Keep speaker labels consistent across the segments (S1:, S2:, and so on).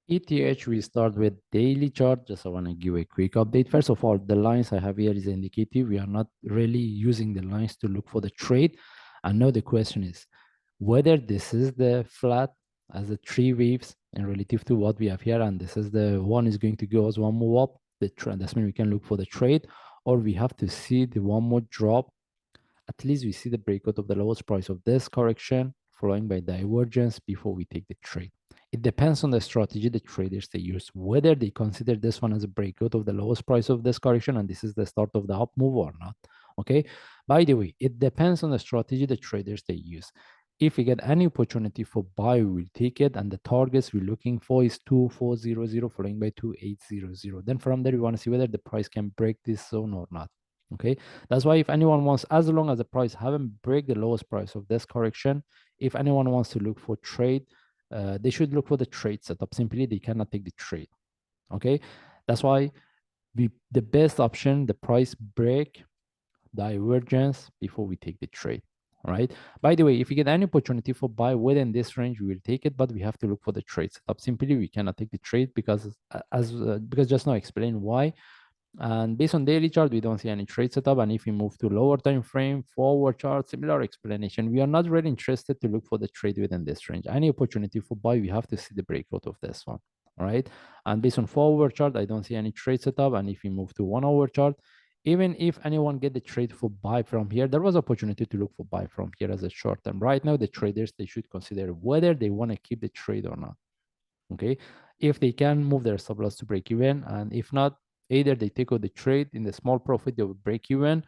S1: ETH, we start with daily chart. Just I want to give a quick update. First of all, the lines I have here is indicative. We are not really using the lines to look for the trade. And now the question is whether this is the flat as the three waves and relative to what we have here, and this is the one is going to go as one move up. The trend, that's when we can look for the trade, or we have to see the one more drop. At least we see the breakout of the lowest price of this correction, following by divergence before we take the trade. It depends on the strategy the traders they use, whether they consider this one as a breakout of the lowest price of this correction and this is the start of the up move or not. Okay. By the way, it depends on the strategy the traders they use. If we get any opportunity for buy, we will take it. And the targets we're looking for is 2400 following by 2800. Then from there, we want to see whether the price can break this zone or not. Okay. That's why if anyone wants, as long as the price haven't break the lowest price of this correction, if anyone wants to look for trade, they should look for the trade setup. Simply, they cannot take the trade. Okay. That's why the best option, the price break divergence before we take the trade. All right. By the way, if you get any opportunity for buy within this range, we will take it, but we have to look for the trade setup. Simply, we cannot take the trade because because just now I explained why. And based on daily chart, we don't see any trade setup. And if we move to lower time frame, forward chart, similar explanation. We are not really interested to look for the trade within this range. Any opportunity for buy, we have to see the breakout of this one. All right. And based on forward chart, I don't see any trade setup. And if we move to 1 hour chart, even if anyone get the trade for buy from here, there was opportunity to look for buy from here as a short term. Right now, the traders, they should consider whether they want to keep the trade or not. Okay. If they can move their stop loss to break even, and if not, either they take out the trade in the small profit, they will break even,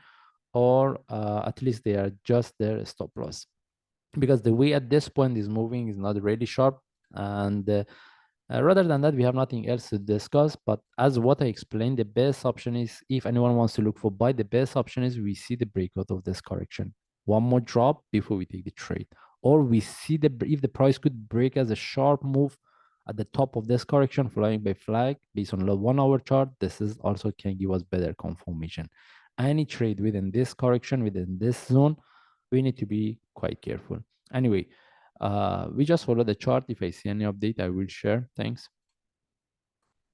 S1: or at least they are just their stop loss. Because the way at this point is moving is not really sharp. And rather than that, we have nothing else to discuss. But as what I explained, the best option is if anyone wants to look for buy, the best option is we see the breakout of this correction. One more drop before we take the trade. Or we see if the price could break as a sharp move at the top of this correction, following by flag based on the 1 hour chart. This is also can give us better confirmation. Any trade within this correction, within this zone, we need to be quite careful. Anyway, we just follow the chart. If I see any update, I will share. Thanks.